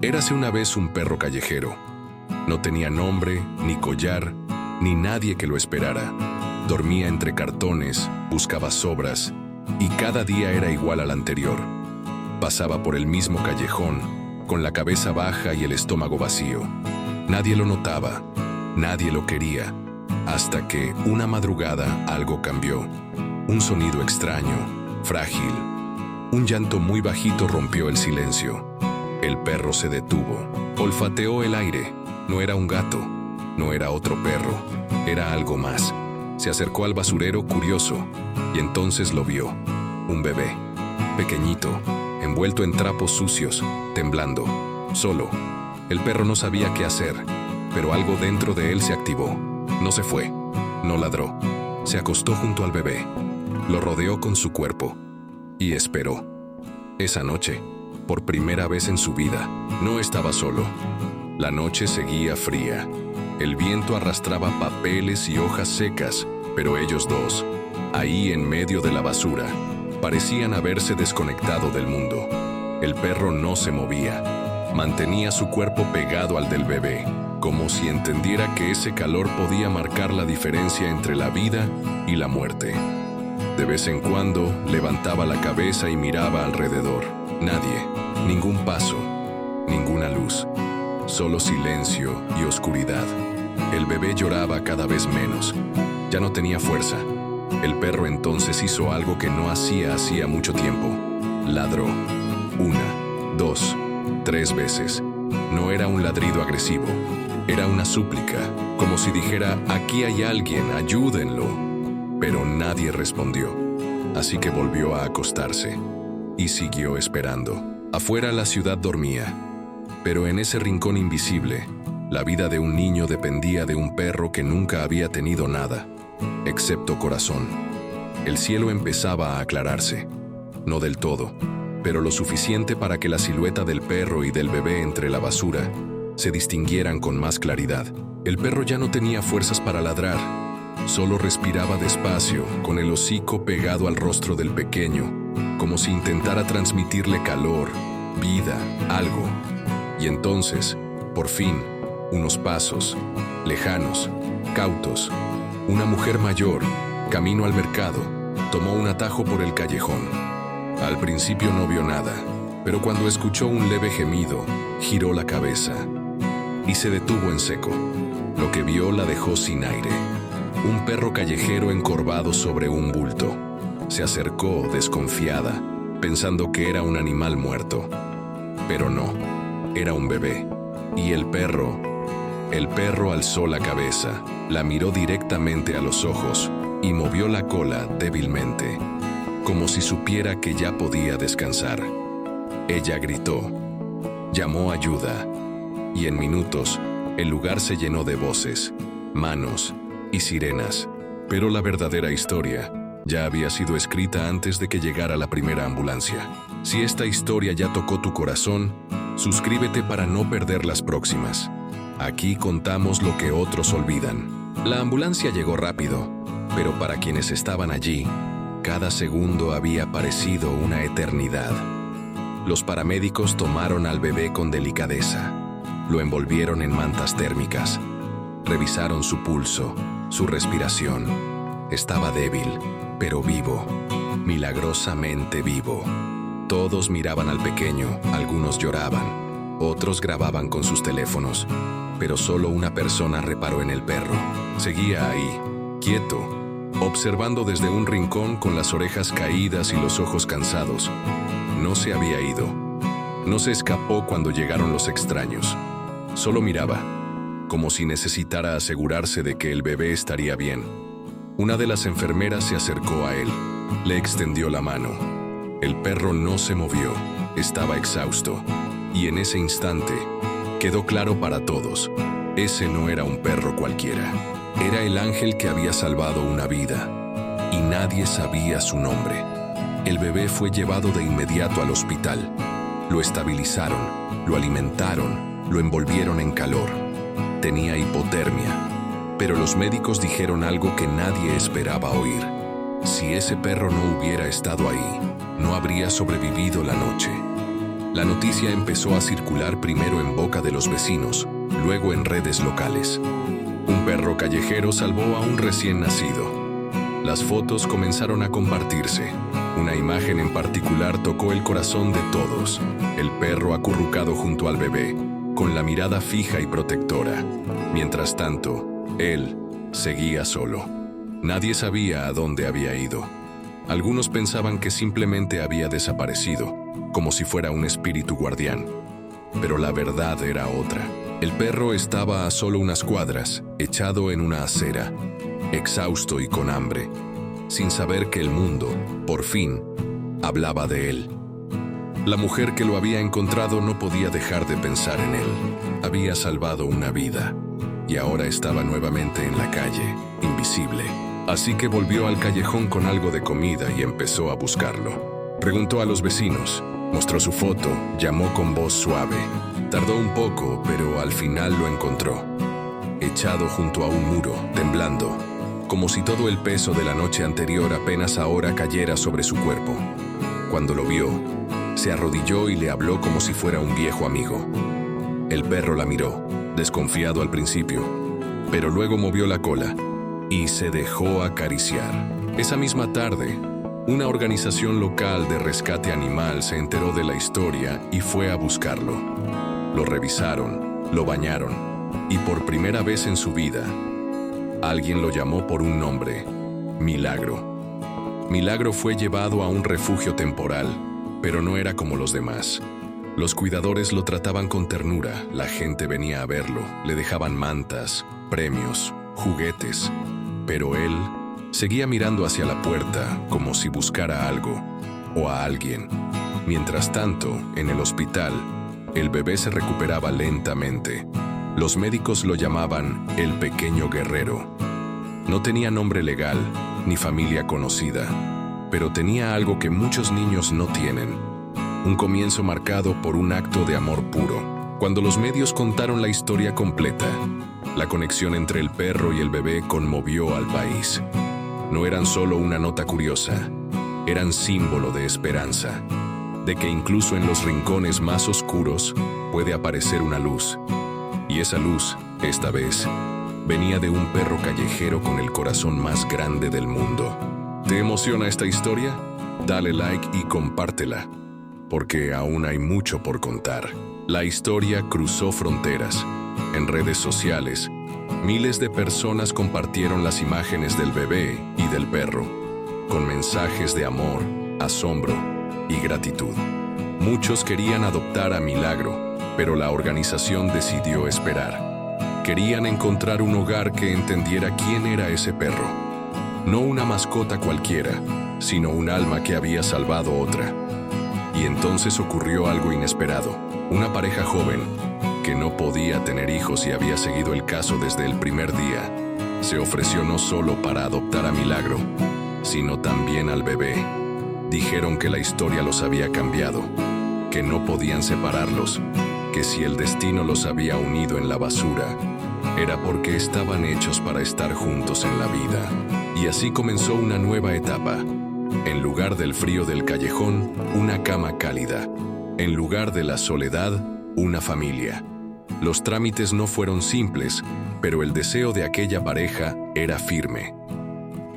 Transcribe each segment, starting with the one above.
Érase una vez un perro callejero. No tenía nombre, ni collar, ni nadie que lo esperara. Dormía entre cartones, buscaba sobras, y cada día era igual al anterior. Pasaba por el mismo callejón, con la cabeza baja y el estómago vacío. Nadie lo notaba, nadie lo quería, hasta que, una madrugada, algo cambió. Un sonido extraño, frágil. Un llanto muy bajito rompió el silencio. El perro se detuvo, olfateó el aire. No era un gato, no era otro perro, era algo más. Se acercó al basurero curioso, y entonces lo vio. Un bebé, pequeñito, envuelto en trapos sucios, temblando, solo. El perro no sabía qué hacer, pero algo dentro de él se activó. No se fue, no ladró. Se acostó junto al bebé, lo rodeó con su cuerpo y esperó. Esa noche, por primera vez en su vida, no estaba solo. La noche seguía fría. El viento arrastraba papeles y hojas secas, pero ellos dos, ahí en medio de la basura, parecían haberse desconectado del mundo. El perro no se movía. Mantenía su cuerpo pegado al del bebé, como si entendiera que ese calor podía marcar la diferencia entre la vida y la muerte. De vez en cuando levantaba la cabeza y miraba alrededor. Nadie, ningún paso, ninguna luz. Solo silencio y oscuridad. El bebé lloraba cada vez menos. Ya no tenía fuerza. El perro entonces hizo algo que no hacía mucho tiempo. Ladró. 1, 2, 3 veces. No era un ladrido agresivo. Era una súplica, como si dijera, aquí hay alguien, ayúdenlo. Pero nadie respondió. Así que volvió a acostarse y siguió esperando. Afuera la ciudad dormía. Pero en ese rincón invisible, la vida de un niño dependía de un perro que nunca había tenido nada, excepto corazón. El cielo empezaba a aclararse, no del todo, pero lo suficiente para que la silueta del perro y del bebé entre la basura se distinguieran con más claridad. El perro ya no tenía fuerzas para ladrar, solo respiraba despacio, con el hocico pegado al rostro del pequeño, como si intentara transmitirle calor, vida, algo. Y entonces, por fin, unos pasos, lejanos, cautos. Una mujer mayor, camino al mercado, tomó un atajo por el callejón. Al principio no vio nada, pero cuando escuchó un leve gemido, giró la cabeza y se detuvo en seco. Lo que vio la dejó sin aire. Un perro callejero encorvado sobre un bulto. Se acercó, desconfiada, pensando que era un animal muerto. Pero no. Era un bebé. Y el perro alzó la cabeza, la miró directamente a los ojos y movió la cola débilmente, como si supiera que ya podía descansar. Ella gritó, llamó ayuda, y en minutos el lugar se llenó de voces, manos y sirenas. Pero la verdadera historia ya había sido escrita antes de que llegara la primera ambulancia. Si esta historia ya tocó tu corazón, suscríbete para no perder las próximas. Aquí contamos lo que otros olvidan. La ambulancia llegó rápido, pero para quienes estaban allí, cada segundo había parecido una eternidad. Los paramédicos tomaron al bebé con delicadeza. Lo envolvieron en mantas térmicas. Revisaron su pulso, su respiración. Estaba débil, pero vivo, milagrosamente vivo. Todos miraban al pequeño, algunos lloraban, otros grababan con sus teléfonos, pero solo una persona reparó en el perro. Seguía ahí, quieto, observando desde un rincón con las orejas caídas y los ojos cansados. No se había ido. No se escapó cuando llegaron los extraños. Solo miraba, como si necesitara asegurarse de que el bebé estaría bien. Una de las enfermeras se acercó a él, le extendió la mano. El perro no se movió, estaba exhausto, y en ese instante quedó claro para todos, ese no era un perro cualquiera. Era el ángel que había salvado una vida, y nadie sabía su nombre. El bebé fue llevado de inmediato al hospital. Lo estabilizaron, lo alimentaron, lo envolvieron en calor. Tenía hipotermia, pero los médicos dijeron algo que nadie esperaba oír. Si ese perro no hubiera estado ahí, no habría sobrevivido la noche. La noticia empezó a circular primero en boca de los vecinos, luego en redes locales. Un perro callejero salvó a un recién nacido. Las fotos comenzaron a compartirse. Una imagen en particular tocó el corazón de todos. El perro acurrucado junto al bebé, con la mirada fija y protectora. Mientras tanto, él seguía solo. Nadie sabía a dónde había ido. Algunos pensaban que simplemente había desaparecido, como si fuera un espíritu guardián. Pero la verdad era otra. El perro estaba a solo unas cuadras, echado en una acera, exhausto y con hambre, sin saber que el mundo, por fin, hablaba de él. La mujer que lo había encontrado no podía dejar de pensar en él. Había salvado una vida, y ahora estaba nuevamente en la calle, invisible. Así que volvió al callejón con algo de comida y empezó a buscarlo. Preguntó a los vecinos, mostró su foto, llamó con voz suave. Tardó un poco, pero al final lo encontró. Echado junto a un muro, temblando, como si todo el peso de la noche anterior apenas ahora cayera sobre su cuerpo. Cuando lo vio, se arrodilló y le habló como si fuera un viejo amigo. El perro la miró, desconfiado al principio, pero luego movió la cola y se dejó acariciar. Esa misma tarde, una organización local de rescate animal se enteró de la historia y fue a buscarlo. Lo revisaron, lo bañaron, y por primera vez en su vida, alguien lo llamó por un nombre: Milagro. Milagro fue llevado a un refugio temporal, pero no era como los demás. Los cuidadores lo trataban con ternura, la gente venía a verlo, le dejaban mantas, premios, juguetes, pero él seguía mirando hacia la puerta como si buscara algo o a alguien. Mientras tanto, en el hospital, el bebé se recuperaba lentamente. Los médicos lo llamaban el pequeño guerrero. No tenía nombre legal ni familia conocida, pero tenía algo que muchos niños no tienen: un comienzo marcado por un acto de amor puro. Cuando los medios contaron la historia completa, la conexión entre el perro y el bebé conmovió al país. No eran solo una nota curiosa, eran símbolo de esperanza, de que incluso en los rincones más oscuros puede aparecer una luz. Y esa luz, esta vez, venía de un perro callejero con el corazón más grande del mundo. ¿Te emociona esta historia? Dale like y compártela, porque aún hay mucho por contar. La historia cruzó fronteras. En redes sociales, miles de personas compartieron las imágenes del bebé y del perro, con mensajes de amor, asombro y gratitud. Muchos querían adoptar a Milagro, pero la organización decidió esperar. Querían encontrar un hogar que entendiera quién era ese perro. No una mascota cualquiera, sino un alma que había salvado otra. Y entonces ocurrió algo inesperado. Una pareja joven, que no podía tener hijos y había seguido el caso desde el primer día, se ofreció no solo para adoptar a Milagro, sino también al bebé. Dijeron que la historia los había cambiado, que no podían separarlos, que si el destino los había unido en la basura, era porque estaban hechos para estar juntos en la vida. Y así comenzó una nueva etapa. En lugar del frío del callejón, una cama cálida. En lugar de la soledad, una familia. Los trámites no fueron simples, pero el deseo de aquella pareja era firme.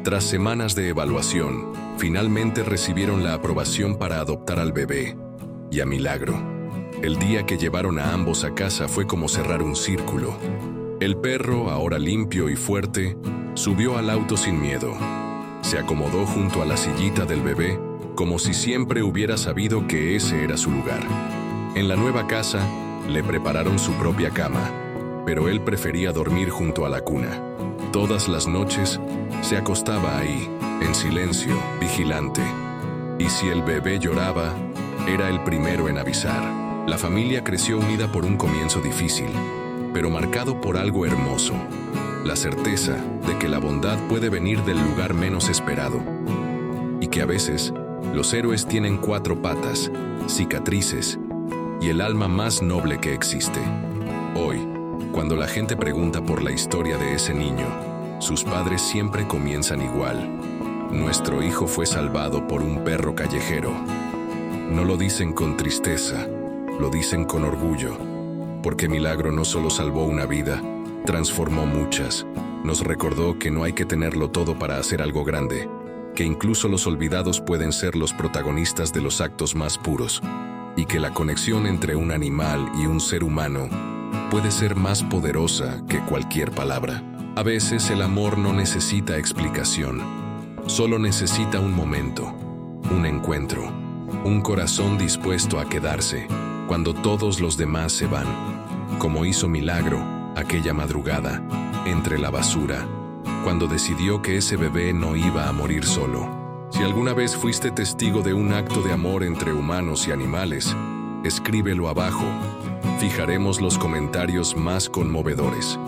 Tras semanas de evaluación, finalmente recibieron la aprobación para adoptar al bebé y a Milagro. El día que llevaron a ambos a casa fue como cerrar un círculo. El perro, ahora limpio y fuerte, subió al auto sin miedo. Se acomodó junto a la sillita del bebé, como si siempre hubiera sabido que ese era su lugar. En la nueva casa, le prepararon su propia cama, pero él prefería dormir junto a la cuna. Todas las noches, se acostaba ahí, en silencio, vigilante. Y si el bebé lloraba, era el primero en avisar. La familia creció unida por un comienzo difícil, pero marcado por algo hermoso: la certeza de que la bondad puede venir del lugar menos esperado, y que a veces los héroes tienen 4 patas, cicatrices y el alma más noble que existe. Hoy, cuando la gente pregunta por la historia de ese niño, sus padres siempre comienzan igual: nuestro hijo fue salvado por un perro callejero. No lo dicen con tristeza, lo dicen con orgullo, porque Milagro no solo salvó una vida, transformó muchas. Nos recordó que no hay que tenerlo todo para hacer algo grande, que incluso los olvidados pueden ser los protagonistas de los actos más puros, y que la conexión entre un animal y un ser humano puede ser más poderosa que cualquier palabra. A veces el amor no necesita explicación, solo necesita un momento, un encuentro, un corazón dispuesto a quedarse cuando todos los demás se van, como hizo Milagro aquella madrugada, entre la basura, cuando decidió que ese bebé no iba a morir solo. Si alguna vez fuiste testigo de un acto de amor entre humanos y animales, escríbelo abajo. Fijaremos los comentarios más conmovedores.